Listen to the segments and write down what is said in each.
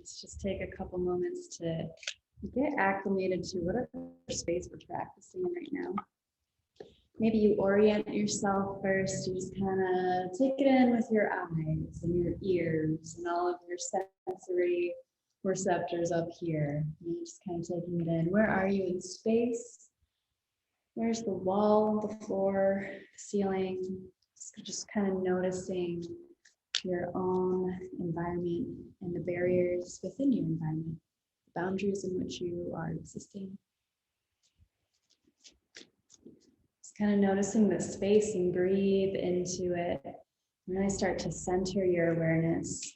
let's just take a couple moments to get acclimated to whatever space we're practicing in right now. Maybe you orient yourself first. You just kind of take it in with your eyes and your ears and all of your sensory receptors up here. You're just kind of taking it in. Where are you in space? Where's the wall, the floor, the ceiling? Just kind of noticing your own environment and the barriers within your environment, the boundaries in which you are existing. Just kind of noticing the space and breathe into it. Really start to center your awareness.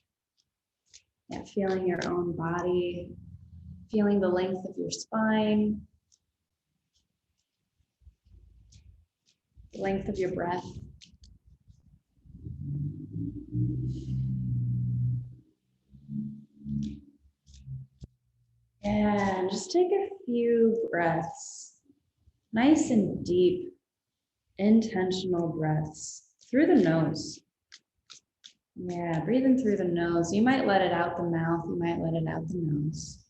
Yeah, feeling your own body, feeling the length of your spine, the length of your breath. And just take a few breaths, nice and deep, intentional breaths through the nose. Yeah, breathing through the nose. You might let it out the mouth, you might let it out the nose.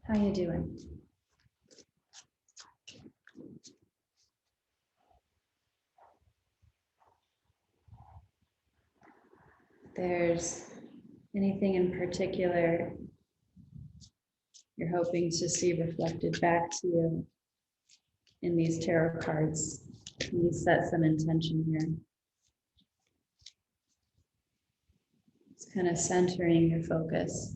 How you doing? If there's anything in particular you're hoping to see reflected back to you in these tarot cards, you set some intention here. It's kind of centering your focus.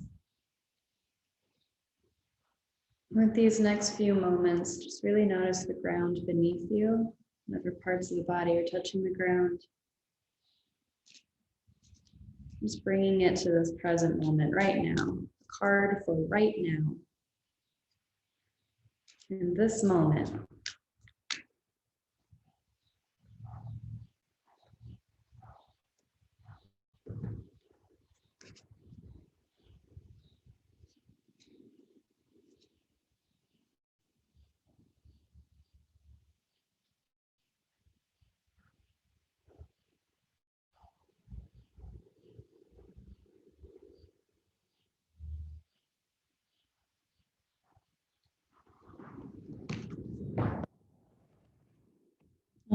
With these next few moments, just really notice the ground beneath you, whatever parts of the body are touching the ground. Just bringing it to this present moment right now. A card for right now. In this moment.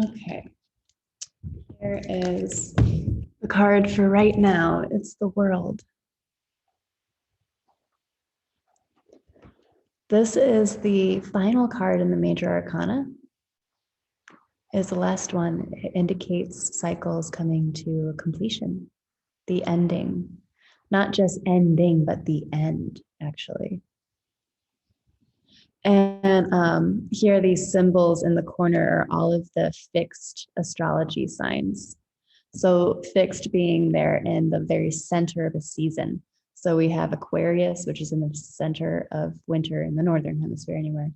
Okay, here is the card for right now. It's the World. This is the final card in the Major Arcana. It's the last one. It indicates cycles coming to a completion, the ending. Not just ending, but the end, actually. And here, these symbols in the corner are all of the fixed astrology signs. So fixed being there in the very center of a season. So we have Aquarius, which is in the center of winter in the Northern Hemisphere anywhere.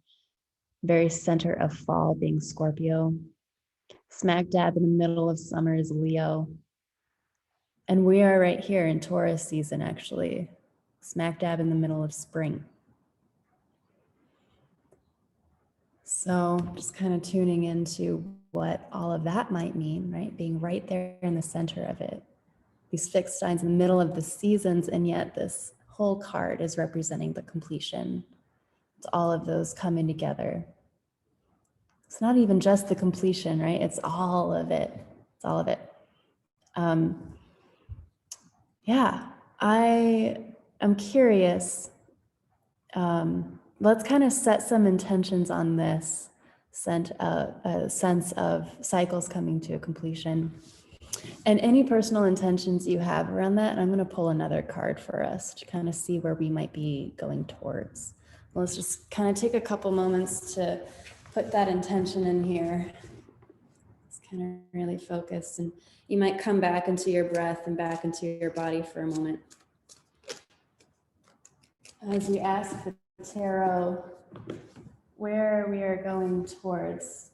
Very center of fall being Scorpio. Smack dab in the middle of summer is Leo. And we are right here in Taurus season, actually. Smack dab in the middle of spring. So just kind of tuning into what all of that might mean, right? Being right there in the center of it. These fixed signs in the middle of the seasons, and yet this whole card is representing the completion. It's all of those coming together. It's not even just the completion, right? It's all of it. It's all of it. Yeah, I am curious. Let's kind of set some intentions on this a sense of cycles coming to a completion. And any personal intentions you have around that, and I'm going to pull another card for us to kind of see where we might be going towards. Let's just kind of take a couple moments to put that intention in here. Just kind of really focus, and you might come back into your breath and back into your body for a moment. As we ask the tarot where we are going towards.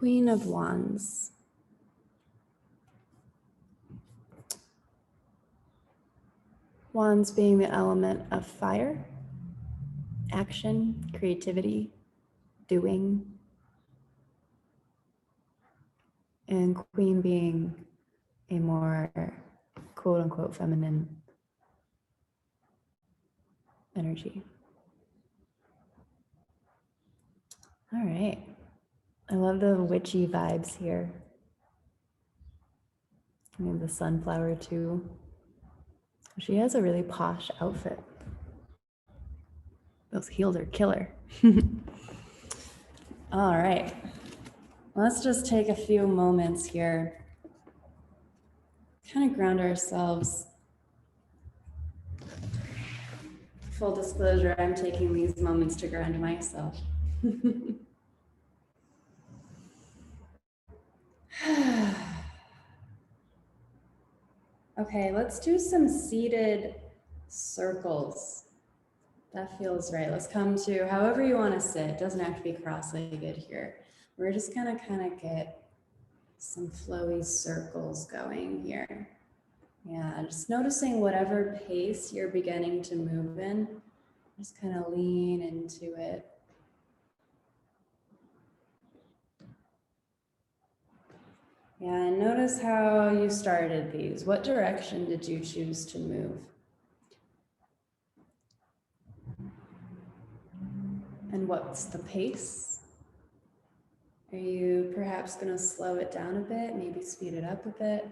Queen of Wands. Wands being the element of fire, action, creativity, doing, and Queen being a more quote unquote feminine energy. All right. I love the witchy vibes here. I mean, the sunflower too. She has a really posh outfit. Those heels are killer. All right. Let's just take a few moments here. Kind of ground ourselves. Full disclosure, I'm taking these moments to ground myself. Okay, let's do some seated circles. That feels right. Let's come to however you want to sit. It doesn't have to be cross-legged here. We're just gonna kind of get some flowy circles going here. Yeah, just noticing whatever pace you're beginning to move in, just kind of lean into it. Yeah, and notice how you started these. What direction did you choose to move? And what's the pace? Are you perhaps going to slow it down a bit, maybe speed it up a bit?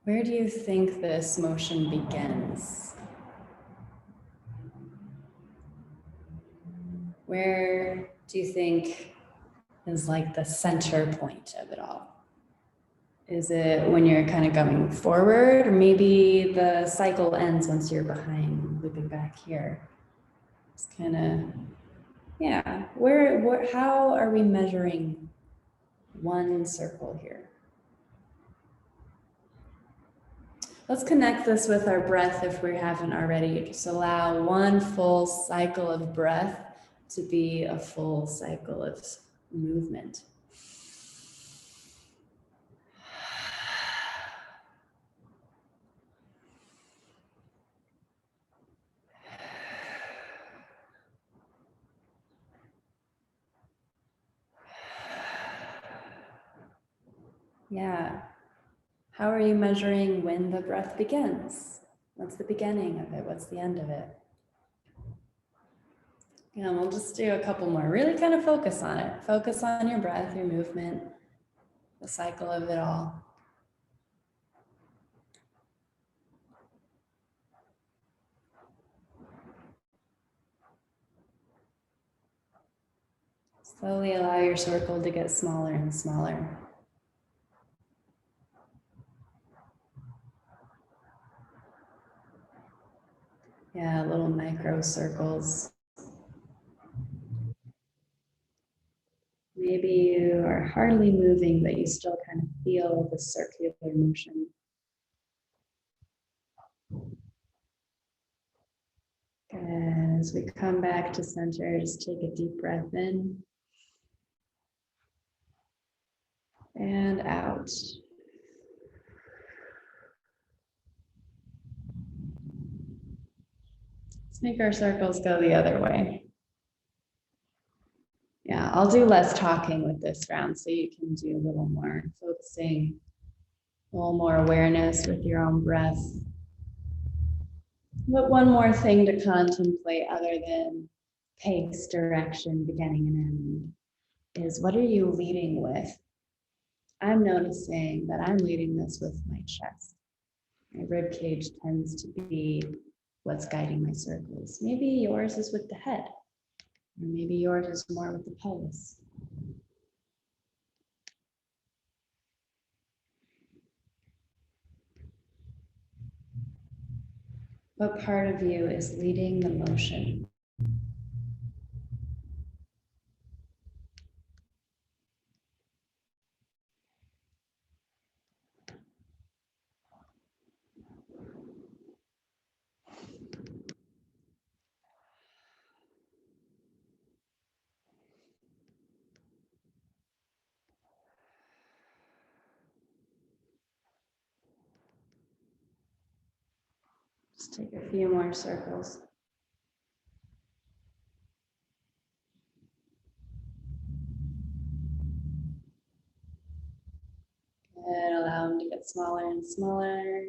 Where do you think this motion begins? Where do you think is like the center point of it all? Is it when you're kind of going forward, or maybe the cycle ends once you're behind, looping back here? It's kind of, yeah. How are we measuring one circle here? Let's connect this with our breath if we haven't already. Just allow one full cycle of breath to be a full cycle of movement. Yeah. How are you measuring when the breath begins? What's the beginning of it? What's the end of it? Yeah, we'll just do a couple more. Really kind of focus on it. Focus on your breath, your movement, the cycle of it all. Slowly allow your circle to get smaller and smaller. Yeah, little micro circles. Maybe you are hardly moving, but you still kind of feel the circular motion. Good. As we come back to center, just take a deep breath in and out. Let's make our circles go the other way. Yeah, I'll do less talking with this round so you can do a little more focusing, a little more awareness with your own breath. But one more thing to contemplate other than pace, direction, beginning and end is what are you leading with? I'm noticing that I'm leading this with my chest. My rib cage tends to be what's guiding my circles. Maybe yours is with the head, or maybe yours is more with the pelvis. What part of you is leading the motion? Just take a few more circles. And allow them to get smaller and smaller.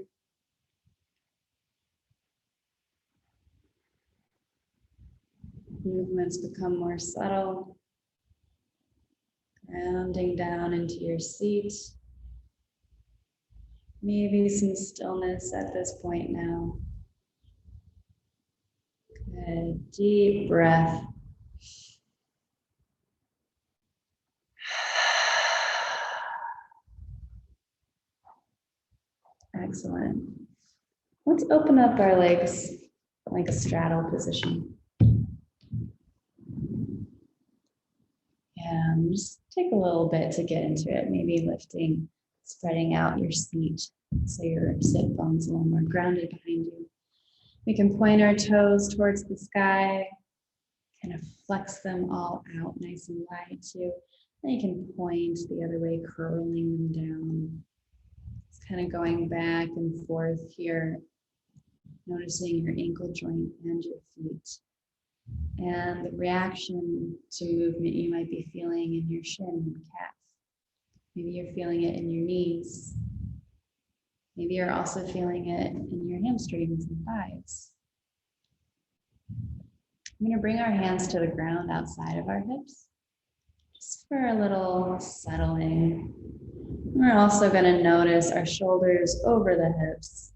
Movements become more subtle. Grounding down into your seat. Maybe some stillness at this point now. Good, deep breath. Excellent. Let's open up our legs like a straddle position. And just take a little bit to get into it. Maybe lifting, spreading out your seat so your sit bone's a little more grounded behind you. We can point our toes towards the sky, kind of flex them all out nice and wide too. Then you can point the other way, curling them down. It's kind of going back and forth here, noticing your ankle joint and your feet. And the reaction to movement you might be feeling in your shin and calf. Maybe you're feeling it in your knees. Maybe you're also feeling it in your hamstrings and thighs. I'm going to bring our hands to the ground outside of our hips, just for a little settling. We're also going to notice our shoulders over the hips,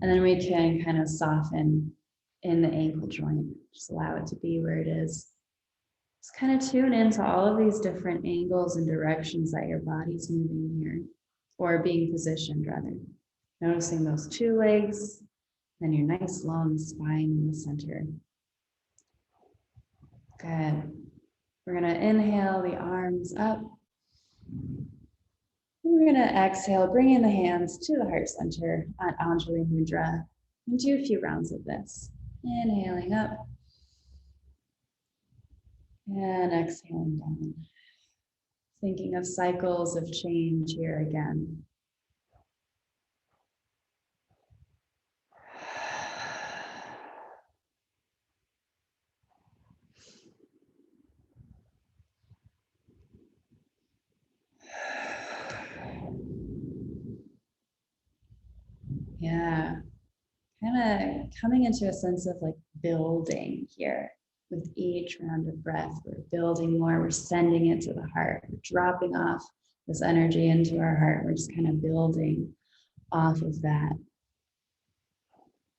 and then we can kind of soften in the ankle joint. Just allow it to be where it is. Just kind of tune into all of these different angles and directions that your body's moving here, or being positioned rather. Noticing those two legs, then your nice long spine in the center. Good. We're gonna inhale the arms up. We're gonna exhale, bringing the hands to the heart center at Anjali Mudra, and do a few rounds of this. Inhaling up and exhaling down. Thinking of cycles of change here again. Yeah, kind of coming into a sense of like building here with each round of breath. We're building more, we're sending it to the heart, we're dropping off this energy into our heart. We're just kind of building off of that.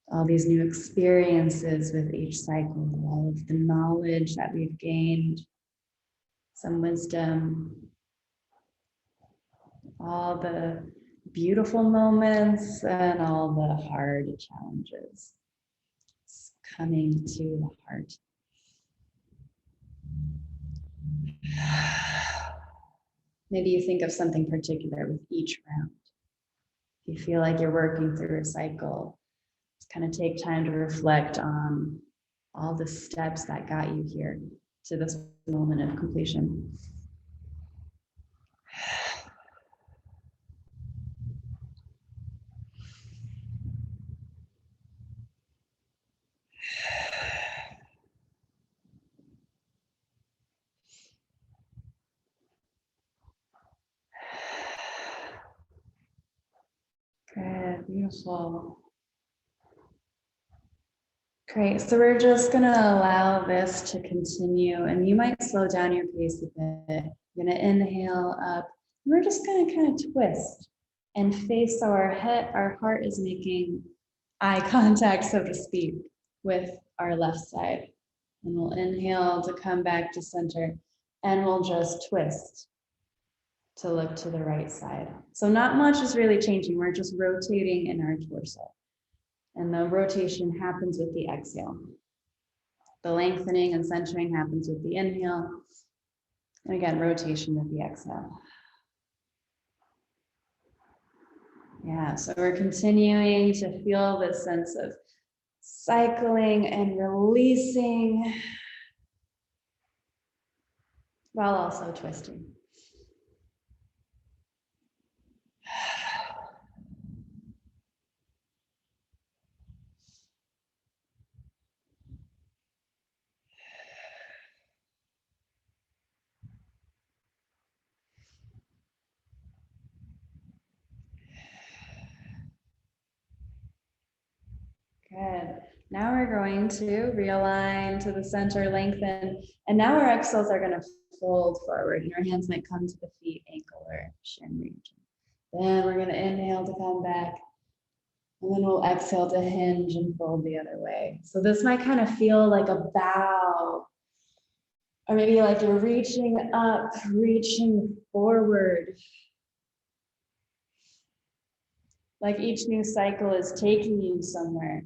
All these new experiences with each cycle, all of the knowledge that we've gained, some wisdom, all the beautiful moments and all the hard challenges. It's coming to the heart. Maybe you think of something particular with each round. If you feel like you're working through a cycle, just kind of take time to reflect on all the steps that got you here to this moment of completion. Good, beautiful. Great, so we're just gonna allow this to continue, and you might slow down your pace a bit. You're gonna inhale up. We're just gonna kind of twist and face our head. Our heart is making eye contact, so to speak, with our left side. And we'll inhale to come back to center, and we'll just twist to look to the right side. So not much is really changing. We're just rotating in our torso. And the rotation happens with the exhale. The lengthening and centering happens with the inhale. And again, rotation with the exhale. Yeah, so we're continuing to feel this sense of cycling and releasing while also twisting. we're going to realign to the center, lengthen. And now our exhales are going to fold forward and our hands might come to the feet, ankle, or shin region. Then we're going to inhale to come back. And then we'll exhale to hinge and fold the other way. So this might kind of feel like a bow. Or maybe like you're reaching up, reaching forward. Like each new cycle is taking you somewhere.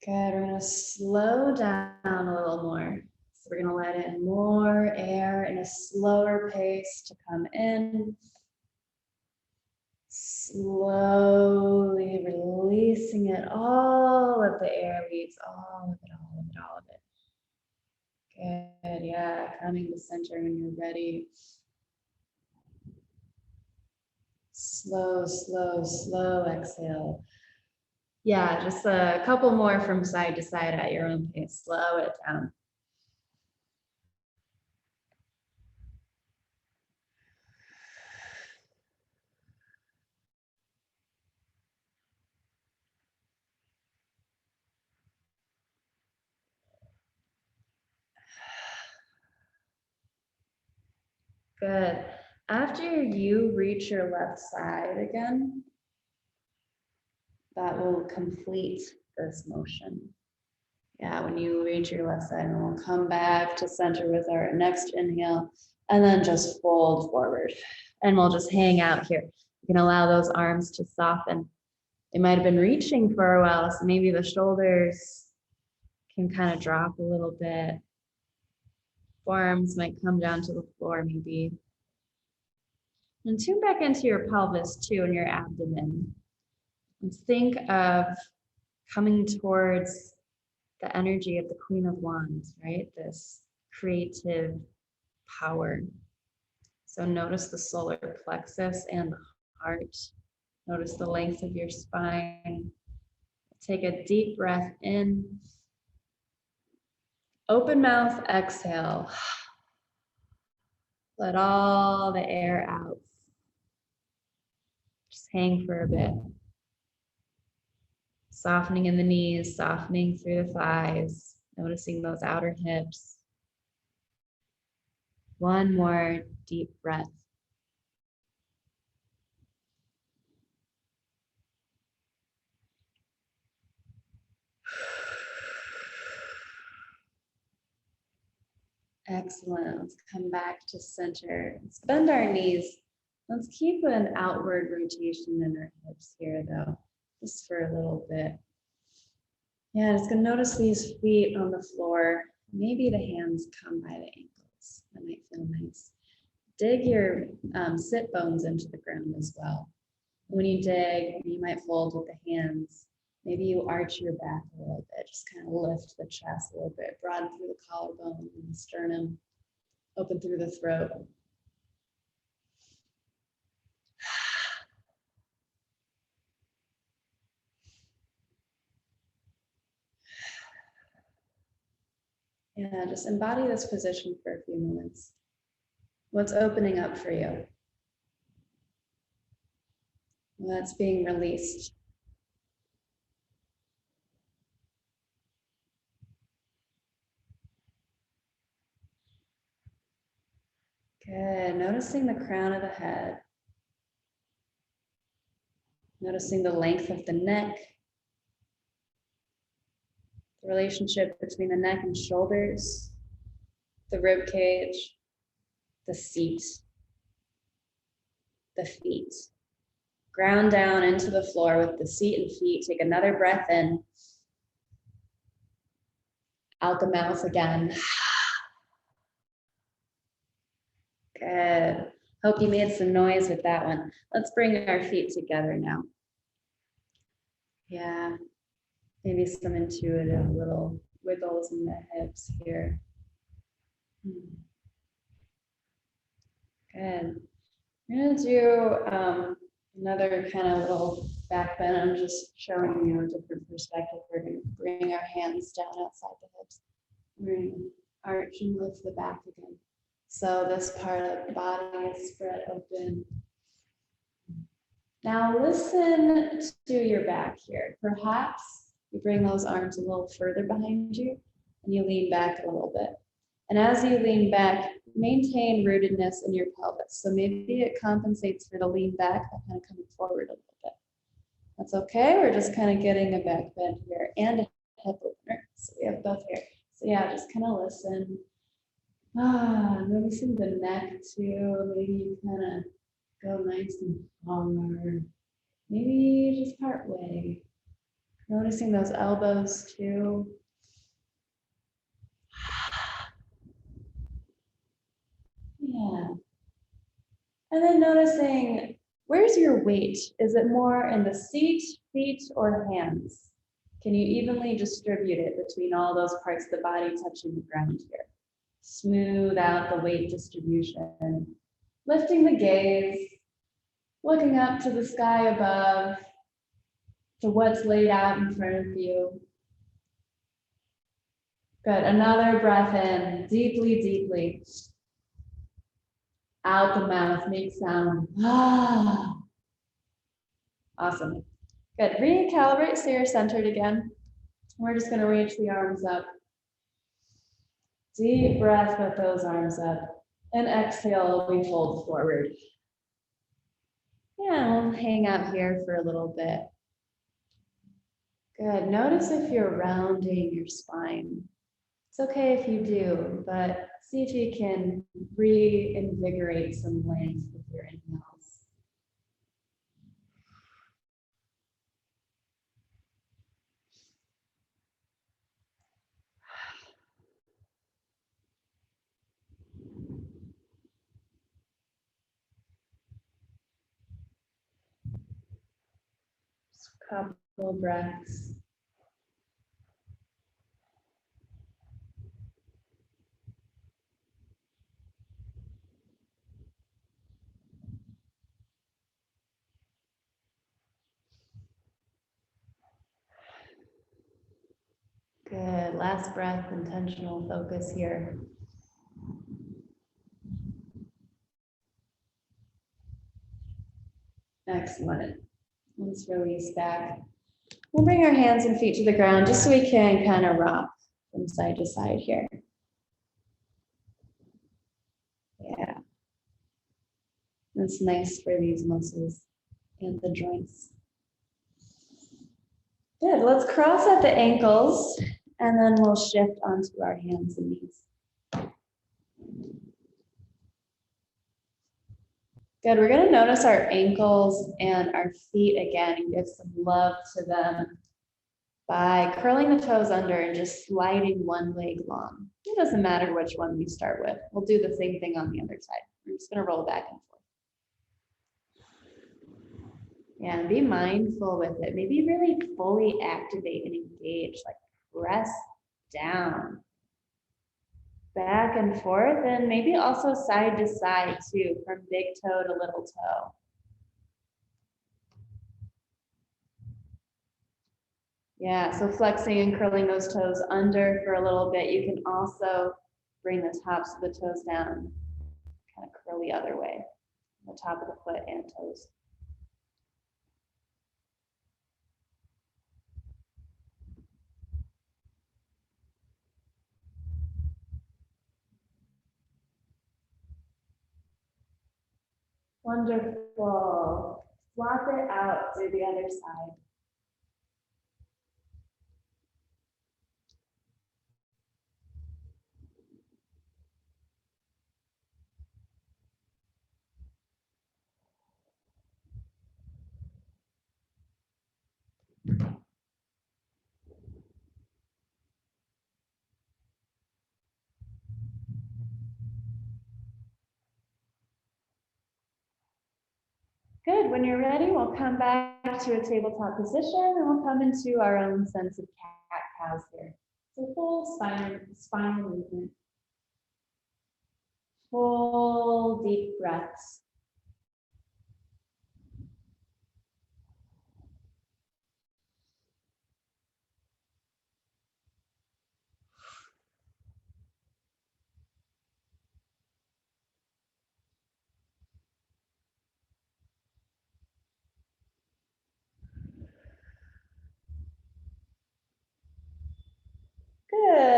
Good, we're gonna slow down a little more. So we're gonna let in more air in a slower pace to come in. Slowly releasing it, all of the air leaves, all of it, all of it, all of it. Good, yeah, coming to center when you're ready. Slow, slow, slow exhale. Yeah, just a couple more from side to side at your own pace. Slow it down. Good. After you reach your left side again, that will complete this motion. Yeah, when you reach your left side, and we'll come back to center with our next inhale, and then just fold forward. And we'll just hang out here. You can allow those arms to soften. They might have been reaching for a while, so maybe the shoulders can kind of drop a little bit. Forearms might come down to the floor maybe. And tune back into your pelvis too and your abdomen. And think of coming towards the energy of the Queen of Wands, right? This creative power. So notice the solar plexus and the heart. Notice the length of your spine. Take a deep breath in. Open mouth, exhale. Let all the air out. Just hang for a bit. Softening in the knees, softening through the thighs, noticing those outer hips. One more deep breath. Excellent. Let's come back to center. Let's bend our knees. Let's keep an outward rotation in our hips here, though, just for a little bit. Yeah, just gonna notice these feet on the floor. Maybe the hands come by the ankles. That might feel nice. Dig your sit bones into the ground as well. When you dig, you might fold with the hands. Maybe you arch your back a little bit. Just kind of lift the chest a little bit. Broaden through the collarbone and the sternum. Open through the throat. Yeah, just embody this position for a few moments. What's opening up for you? What's being released? Good. Noticing the crown of the head. Noticing the length of the neck. The relationship between the neck and shoulders. The rib cage. The seat. The feet. Ground down into the floor with the seat and feet. Take another breath in. Out the mouth again. Good. Hope you made some noise with that one. Let's bring our feet together now. Yeah. Maybe some intuitive little wiggles in the hips here. Good. We're gonna do another kind of little back bend. I'm just showing you a different perspective. We're going to bring our hands down outside the hips. We're going to arch and lift the back again. So this part of the body is spread open. Now listen to your back here. Perhaps you bring those arms a little further behind you and you lean back a little bit. And as you lean back, maintain rootedness in your pelvis. So maybe it compensates for the lean back by kind of coming forward a little bit. That's okay. We're just kind of getting a back bend here and a hip opener. So we have both here. So yeah, just kind of listen. Noticing the neck too. Maybe you kind of go nice and forward. Maybe just part way. Noticing those elbows too. Yeah. And then noticing, where's your weight? Is it more in the seat, feet, or hands? Can you evenly distribute it between all those parts of the body touching the ground here? Smooth out the weight distribution. Lifting the gaze, looking up to the sky above, to what's laid out in front of you. Good, another breath in, deeply, deeply. Out the mouth, make sound. Awesome. Good, recalibrate so you're centered again. We're just gonna reach the arms up. Deep breath with those arms up. And exhale, we fold forward. Yeah, we'll hang out here for a little bit. Good, notice if you're rounding your spine. It's okay if you do, but see if you can reinvigorate some length with your inhales. Just a couple breaths. Good, last breath, intentional focus here. Excellent. Let's release back. We'll bring our hands and feet to the ground just so we can kind of rock from side to side here. Yeah. That's nice for these muscles and the joints. Good, let's cross at the ankles and then we'll shift onto our hands and knees. Good, we're gonna notice our ankles and our feet again and give some love to them by curling the toes under and just sliding one leg long. It doesn't matter which one we start with. We'll do the same thing on the other side. We're just gonna roll back and forth. Yeah, and be mindful with it. Maybe really fully activate and engage, like press down. Back and forth, and maybe also side to side too, from big toe to little toe. Yeah, so flexing and curling those toes under for a little bit. You can also bring the tops of the toes down, kind of curl the other way, the top of the foot and toes. Wonderful. Swap it out to the other side. Good, when you're ready, we'll come back to a tabletop position and we'll come into our own sense of cat-cows here. So full spinal movement. Full deep breaths.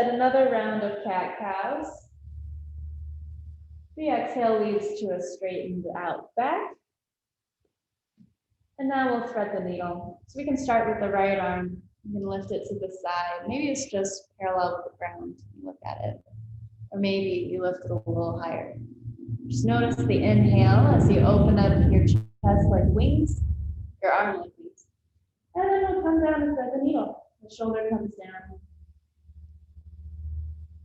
Good, another round of cat-cows. The exhale leads to a straightened out back. And now we'll thread the needle. So we can start with the right arm. You can lift it to the side. Maybe it's just parallel with the ground. Look at it. Or maybe you lift it a little higher. Just notice the inhale as you open up your chest like wings, your arm like wings. And then we'll come down and thread the needle. The shoulder comes down.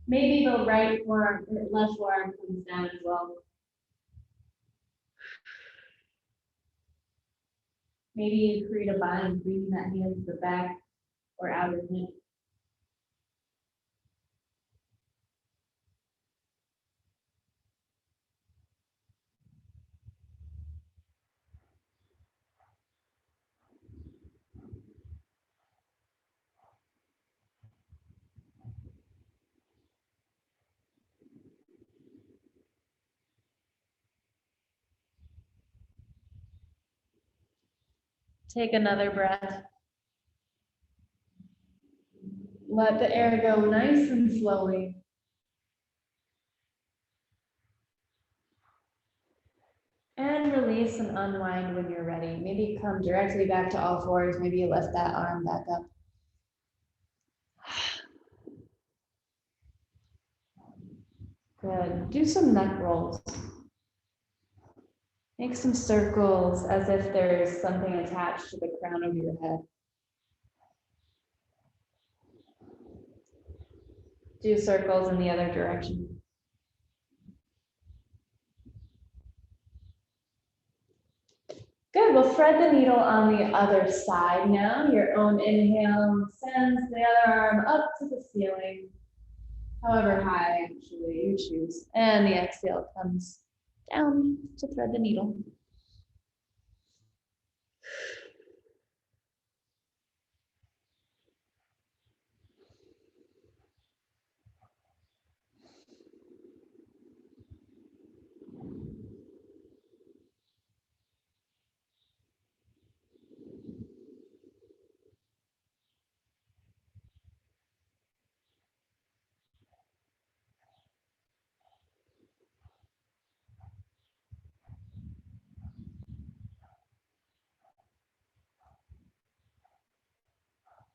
Maybe the right forearm or left forearm comes down as well. Maybe you create a bind, bringing that hand to the back or outer hip. Take another breath. Let the air go nice and slowly. And release and unwind when you're ready. Maybe come directly back to all fours. Maybe you lift that arm back up. Good. Do some neck rolls. Make some circles as if there's something attached to the crown of your head. Do circles in the other direction. Good, we'll thread the needle on the other side now. Your own inhale sends the other arm up to the ceiling, however high actually you choose. And the exhale comes down to thread the needle.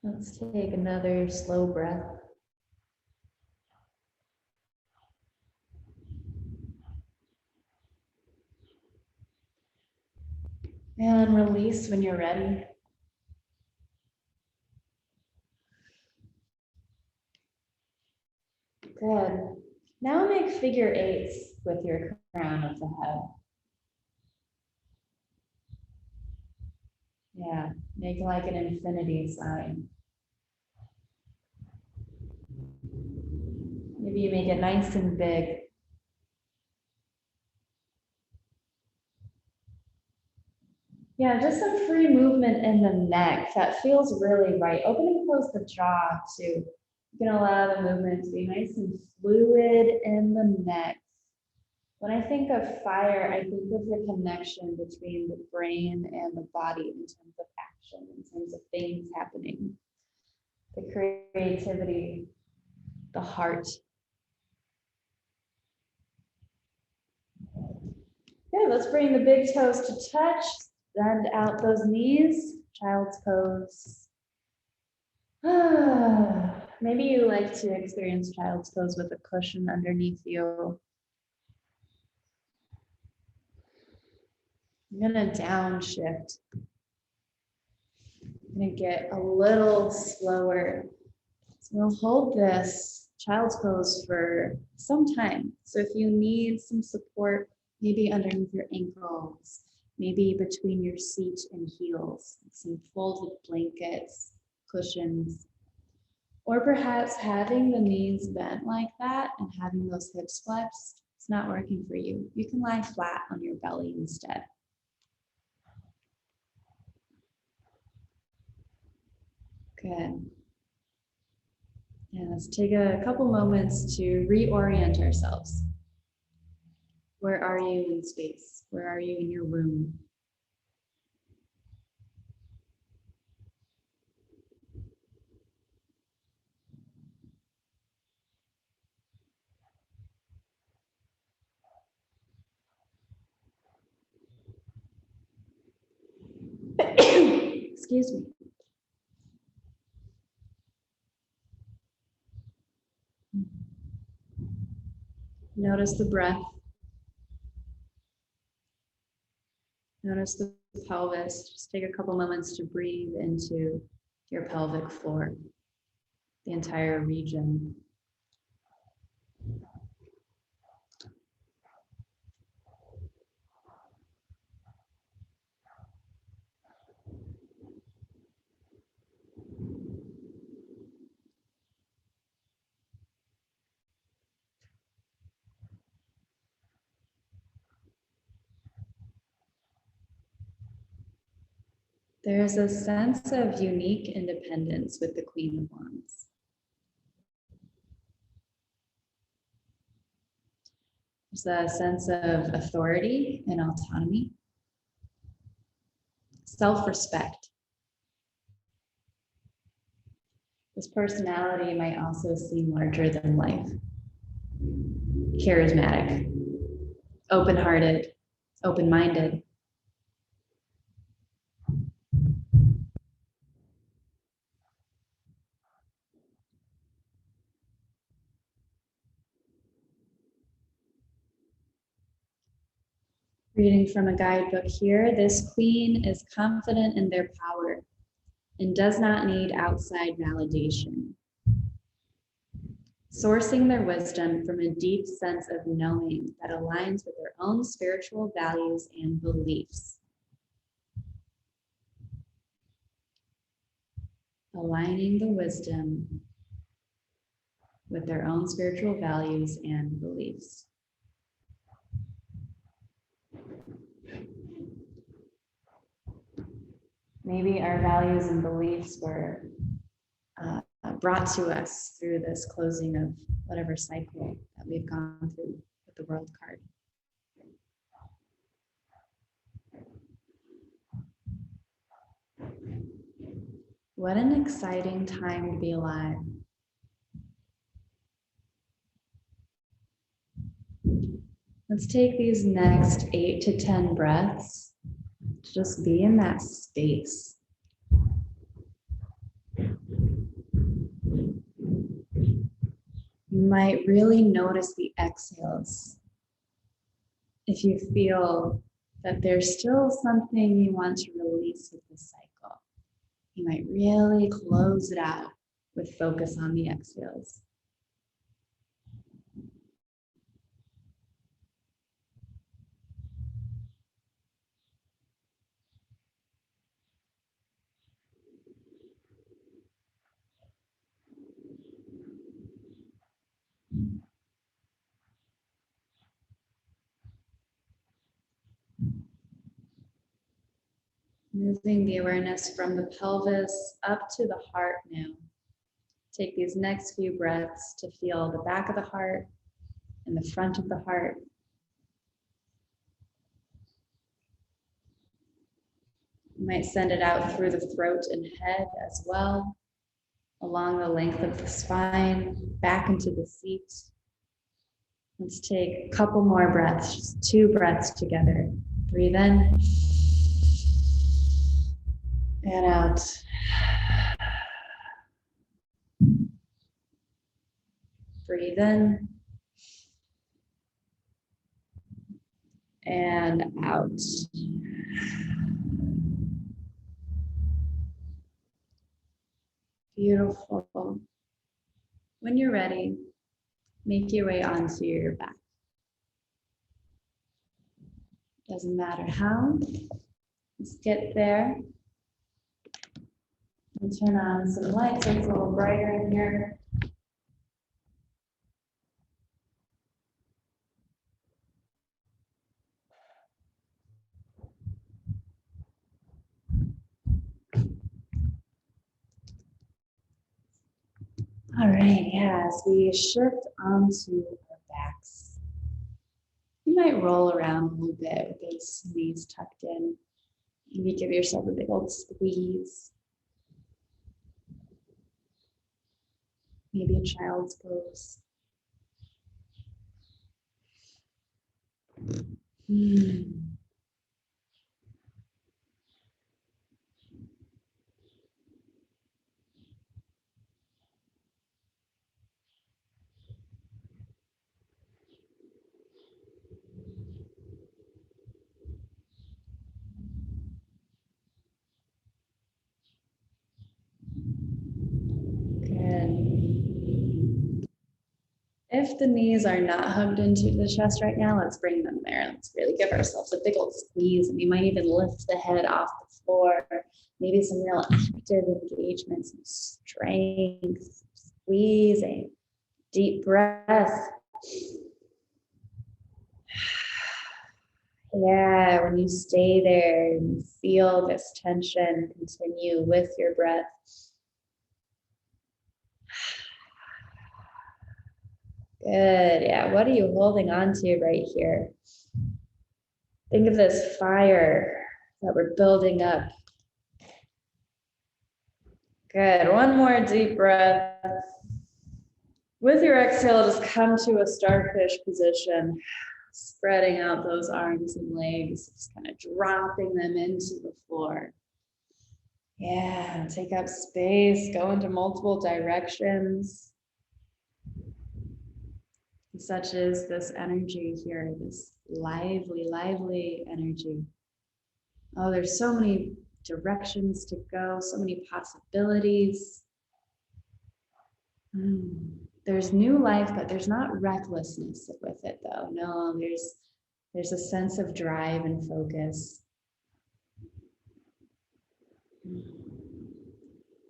Let's take another slow breath. And release when you're ready. Good. Now make figure eights with your crown of the head. Yeah, make like an infinity sign. Maybe you make it nice and big. Yeah, just some free movement in the neck. That feels really right. Open and close the jaw too. You can allow the movement to be nice and fluid in the neck. When I think of fire, I think of the connection between the brain and the body in terms of action, in terms of things happening. The creativity, the heart. Good, let's bring the big toes to touch. Bend out those knees, child's pose. Maybe you like to experience child's pose with a cushion underneath you. I'm gonna downshift. I'm gonna get a little slower. So we'll hold this child's pose for some time. So if you need some support, maybe underneath your ankles, maybe between your seat and heels, some folded blankets, cushions, or perhaps having the knees bent like that and having those hips flexed, it's not working for you. You can lie flat on your belly instead. Good. Yeah, let's take a couple moments to reorient ourselves. Where are you in space? Where are you in your room? Excuse me. Notice the breath. Notice the pelvis. Just take a couple moments to breathe into your pelvic floor, the entire region. There's a sense of unique independence with the Queen of Wands. There's a sense of authority and autonomy, self-respect. This personality might also seem larger than life, charismatic, open-hearted, open-minded. Reading from a guidebook here, this queen is confident in their power and does not need outside validation. Sourcing their wisdom from a deep sense of knowing that aligns with their own spiritual values and beliefs. Aligning the wisdom with their own spiritual values and beliefs. Maybe our values and beliefs were brought to us through this closing of whatever cycle that we've gone through with the World card. What an exciting time to be alive. Let's take these next 8 to 10 breaths to just be in that space. You might really notice the exhales. If you feel that there's still something you want to release with this cycle, you might really close it out with focus on the exhales. Moving the awareness from the pelvis up to the heart now. Take these next few breaths to feel the back of the heart and the front of the heart. You might send it out through the throat and head as well, along the length of the spine, back into the seat. Let's take a couple more breaths, just 2 breaths together. Breathe in and out. Breathe in and out. Beautiful. When you're ready, make your way onto your back. Doesn't matter how. Let's get there. We'll turn on some lights so it's a little brighter in here. All right, as we shift onto our backs, you might roll around a little bit with those knees tucked in. Maybe give yourself a big old squeeze. Maybe a child's pose. If the knees are not hugged into the chest right now, let's bring them there. Let's really give ourselves a big old squeeze. And we might even lift the head off the floor. Maybe some real active engagement, some strength, squeezing, deep breath. Yeah, when you stay there and feel this tension, continue with your breath. Good. Yeah. What are you holding on to right here? Think of this fire that we're building up. Good. One more deep breath. With your exhale, just come to a starfish position, spreading out those arms and legs, just kind of dropping them into the floor. Yeah. Take up space, go into multiple directions. Such as this energy here, this lively energy. Oh, there's so many directions to go, so many possibilities. There's new life, but there's not recklessness with it, though. No, there's a sense of drive and focus.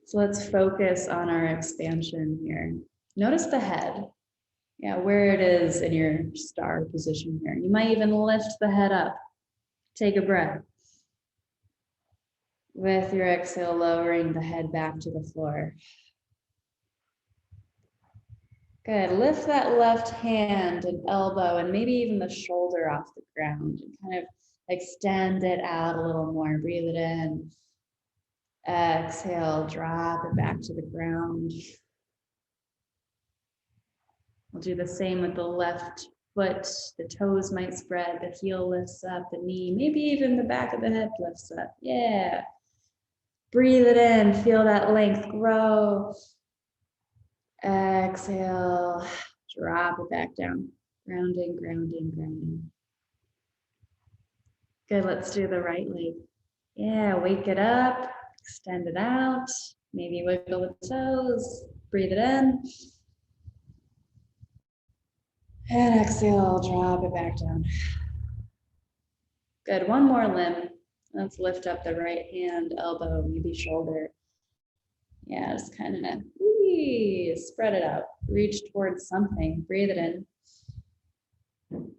So let's focus on our expansion here. Notice the head. Yeah, where it is in your star position here. You might even lift the head up. Take a breath. With your exhale, lowering the head back to the floor. Good. Lift that left hand and elbow and maybe even the shoulder off the ground and kind of extend it out a little more. Breathe it in. Exhale, drop it back to the ground. We'll do the same with the left foot. The toes might spread, the heel lifts up, the knee, maybe even the back of the head lifts up. Yeah. Breathe it in, feel that length grow. Exhale, drop it back down. Grounding, grounding, grounding. Good, let's do the right leg. Yeah, wake it up, extend it out. Maybe wiggle the toes, breathe it in. And exhale, drop it back down. Good, one more limb. Let's lift up the right hand, elbow, maybe shoulder. Yeah, just kind of spread it out. Reach towards something. Breathe it in.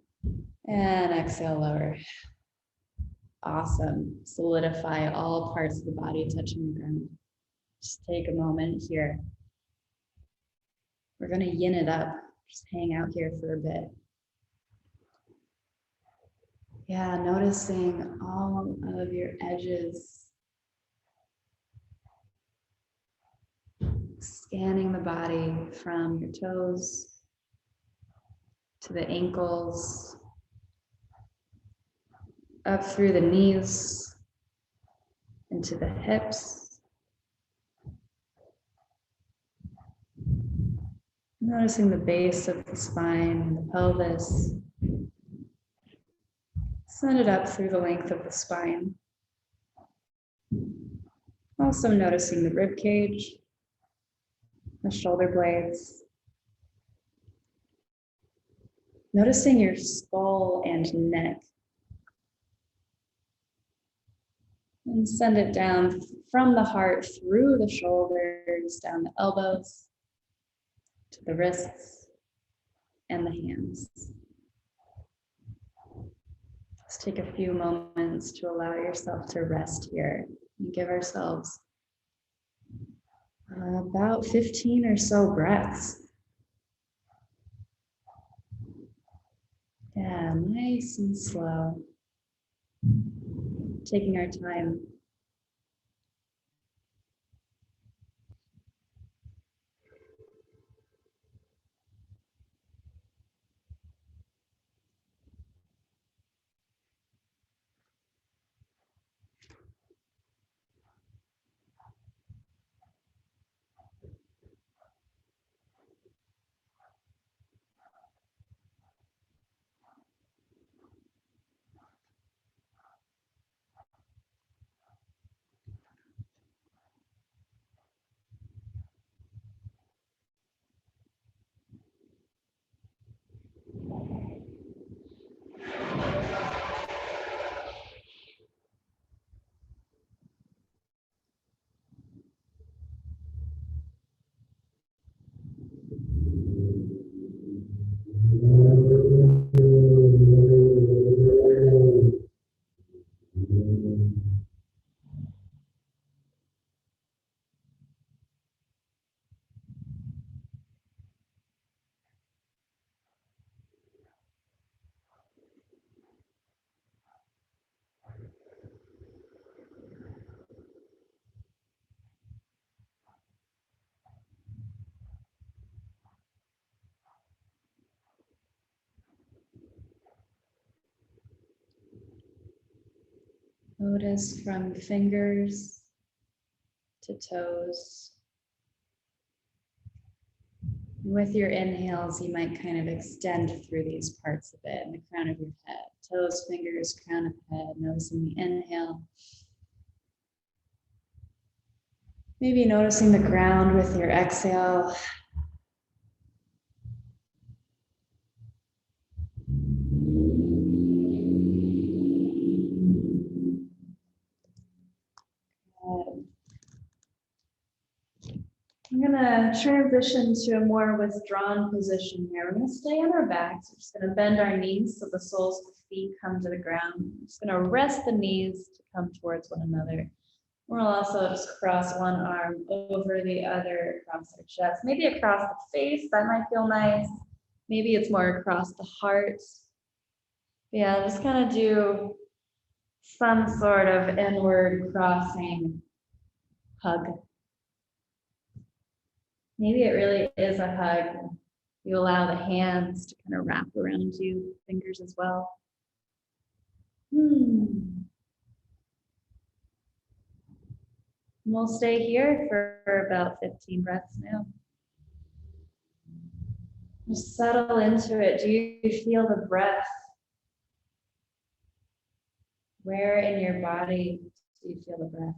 And exhale, lower. Awesome. Solidify all parts of the body touching the ground. Just take a moment here. We're going to yin it up. Just hang out here for a bit. Yeah, noticing all of your edges. Scanning the body from your toes to the ankles, up through the knees, into the hips. Noticing the base of the spine and the pelvis. Send it up through the length of the spine. Also noticing the rib cage, the shoulder blades. Noticing your skull and neck. And send it down from the heart through the shoulders, down the elbows, to the wrists and the hands. Let's take a few moments to allow yourself to rest here and give ourselves about 15 or so breaths. Yeah, nice and slow. Taking our time. Notice from fingers to toes. With your inhales, you might kind of extend through these parts of it in the crown of your head. Toes, fingers, crown of head, noticing the inhale. Maybe noticing the ground with your exhale. I'm going to transition to a more withdrawn position here. We're going to stay on our backs. We're just going to bend our knees so the soles of the feet come to the ground. I'm just going to rest the knees to come towards one another. We'll also just cross one arm over the other across our chest, maybe across the face. That might feel nice. Maybe it's more across the heart. Yeah, just kind of do some sort of inward crossing hug. Maybe it really is a hug. You allow the hands to kind of wrap around you, fingers as well. We'll stay here for about 15 breaths now. Just settle into it. Do you feel the breath? Where in your body do you feel the breath?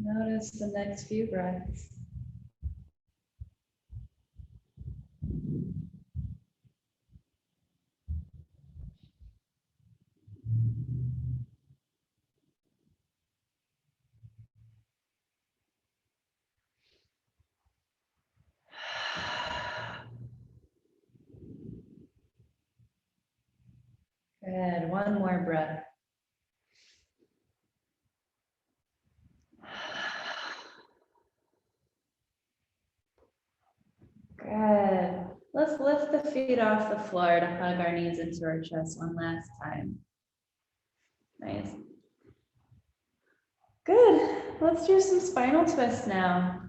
Notice the next few breaths. Good. One more breath. Good. Let's lift the feet off the floor to hug our knees into our chest one last time. Nice. Good. Let's do some spinal twists now.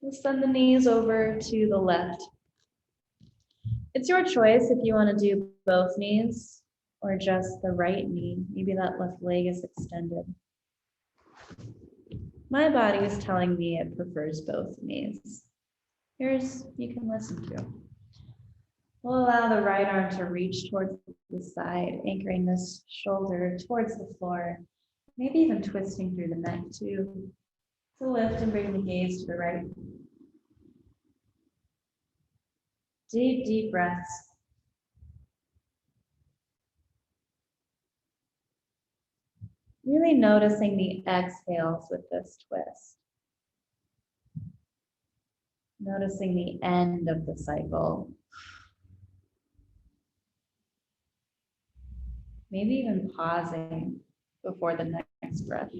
We'll send the knees over to the left. It's your choice if you want to do both knees or just the right knee. Maybe that left leg is extended. My body is telling me it prefers both knees. Yours, you can listen to. We'll allow the right arm to reach towards the side, anchoring this shoulder towards the floor, maybe even twisting through the neck too. So lift and bring the gaze to the right. Deep, deep breaths. Really noticing the exhales with this twist. Noticing the end of the cycle. Maybe even pausing before the next breath.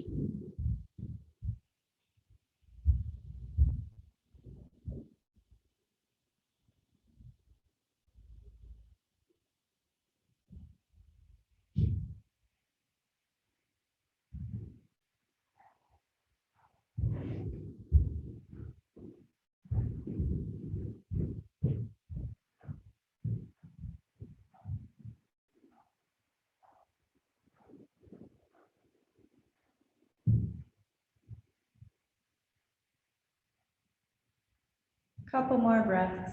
Couple more breaths.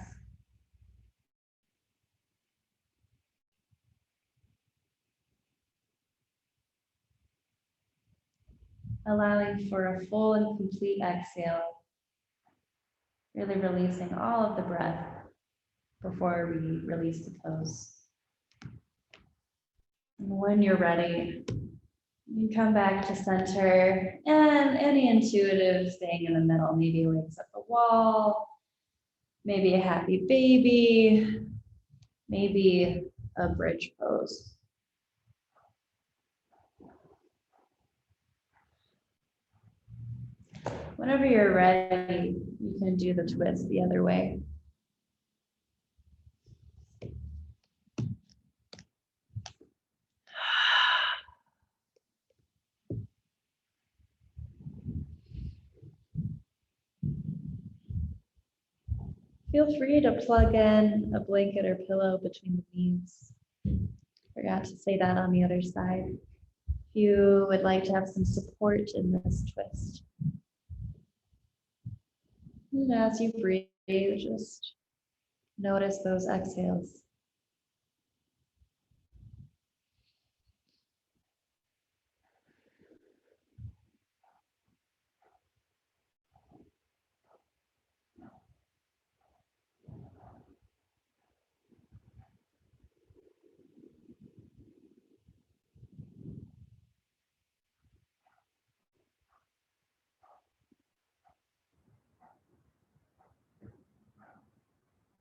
Allowing for a full and complete exhale. Really releasing all of the breath before we release the toes. And when you're ready, you come back to center and any intuitive thing in the middle. Maybe wakes up a wall, maybe a happy baby, maybe a bridge pose. Whenever you're ready, you can do the twist the other way. Feel free to plug in a blanket or pillow between the knees. Forgot to say that on the other side. If you would like to have some support in this twist. And as you breathe, just notice those exhales.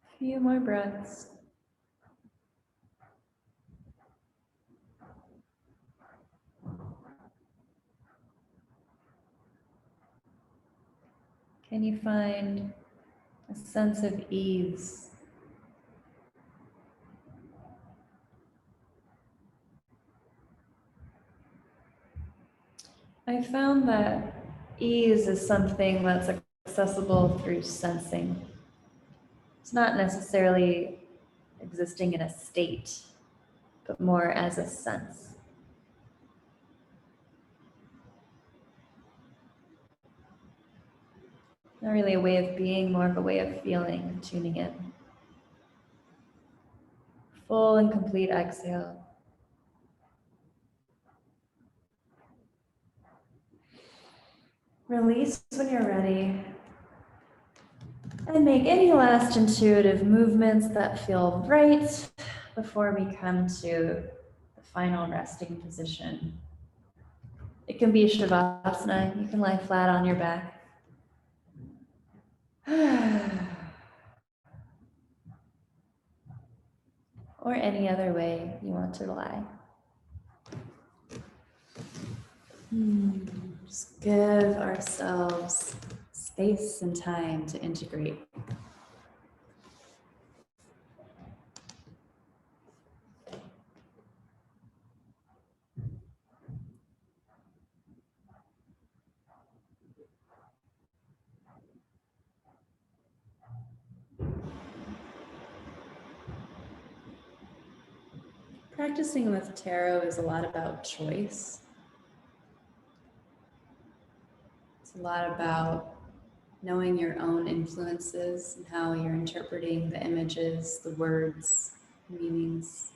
A few more breaths. Can you find a sense of ease? I found that ease is something that's accessible through sensing. It's not necessarily existing in a state, but more as a sense. Not really a way of being, more of a way of feeling, tuning in. Full and complete exhale. Release when you're ready. And make any last intuitive movements that feel right before we come to the final resting position. It can be Shavasana. You can lie flat on your back. Or any other way you want to lie. Just give ourselves space and time to integrate. Practicing with tarot is a lot about choice. It's a lot about knowing your own influences and how you're interpreting the images, the words, meanings.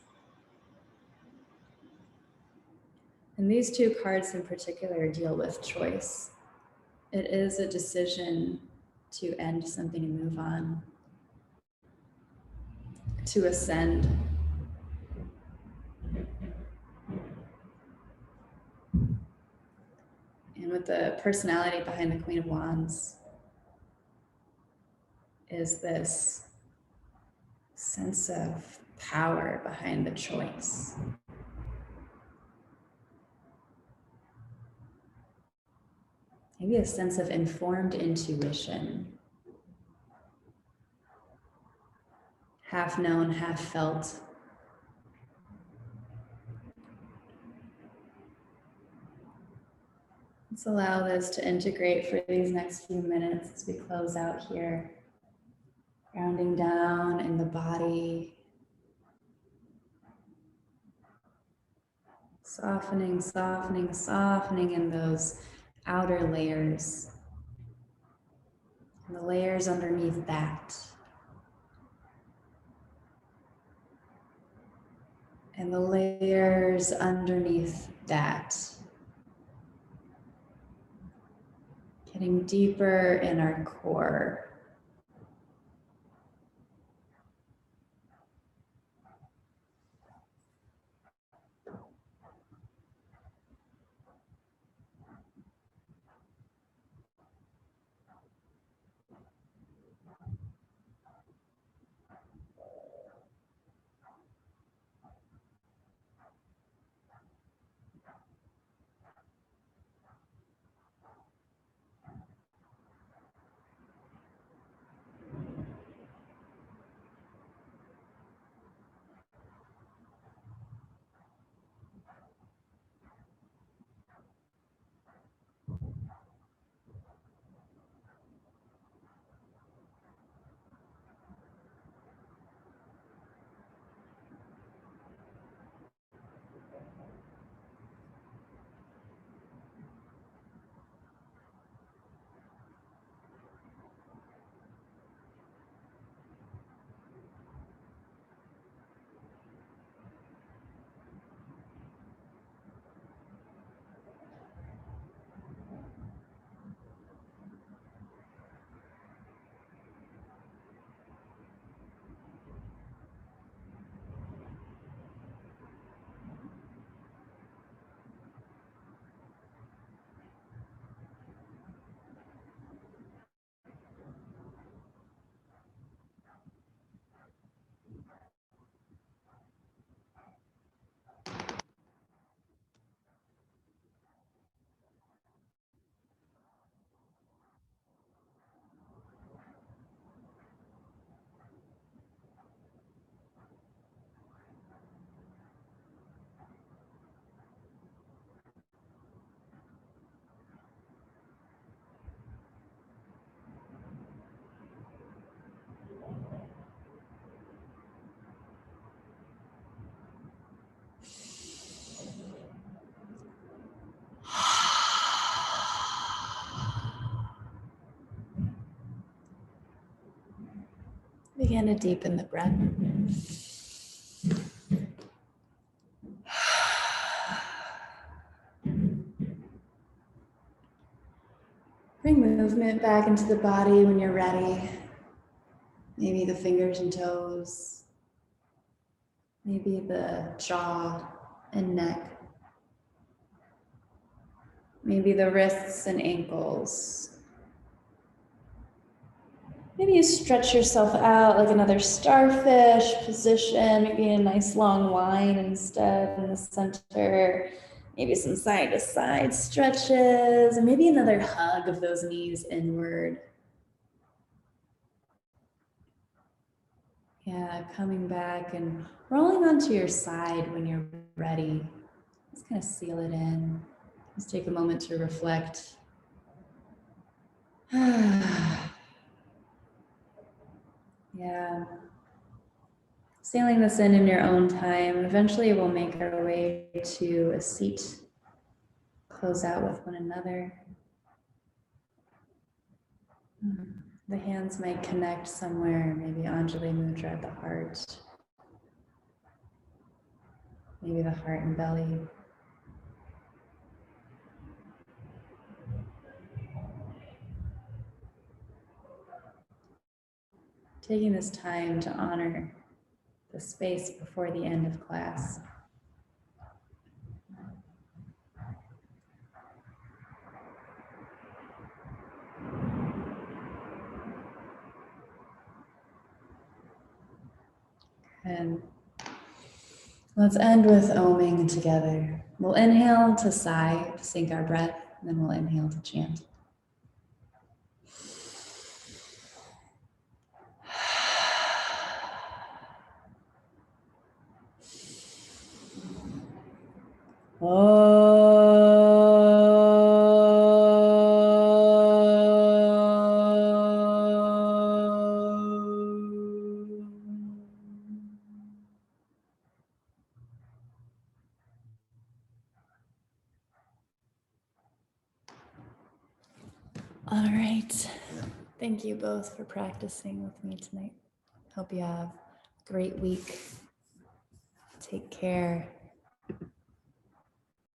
And these two cards in particular deal with choice. It is a decision to end something and move on, to ascend. And with the personality behind the Queen of Wands is this sense of power behind the choice. Maybe a sense of informed intuition. Half known, half felt. Let's allow this to integrate for these next few minutes as we close out here. Grounding down in the body. Softening, softening, softening in those outer layers. and the layers underneath that, and the layers underneath that. Getting deeper in our core. Begin to deepen the breath. Bring movement back into the body when you're ready. Maybe the fingers and toes. Maybe the jaw and neck. Maybe the wrists and ankles. Maybe you stretch yourself out like another starfish position, maybe a nice long line instead in the center. Maybe some side to side stretches, and maybe another hug of those knees inward. Yeah, coming back and rolling onto your side when you're ready. Just kind of seal it in. Just take a moment to reflect. Yeah. Sailing this in your own time, and eventually we'll make our way to a seat. Close out with one another. The hands might connect somewhere, maybe Anjali Mudra at the heart. Maybe the heart and belly. Taking this time to honor the space before the end of class. And let's end with oming together. We'll inhale to sigh, to sink our breath, and then we'll inhale to chant. All right. Thank you both for practicing with me tonight. Hope you have a great week. Take care.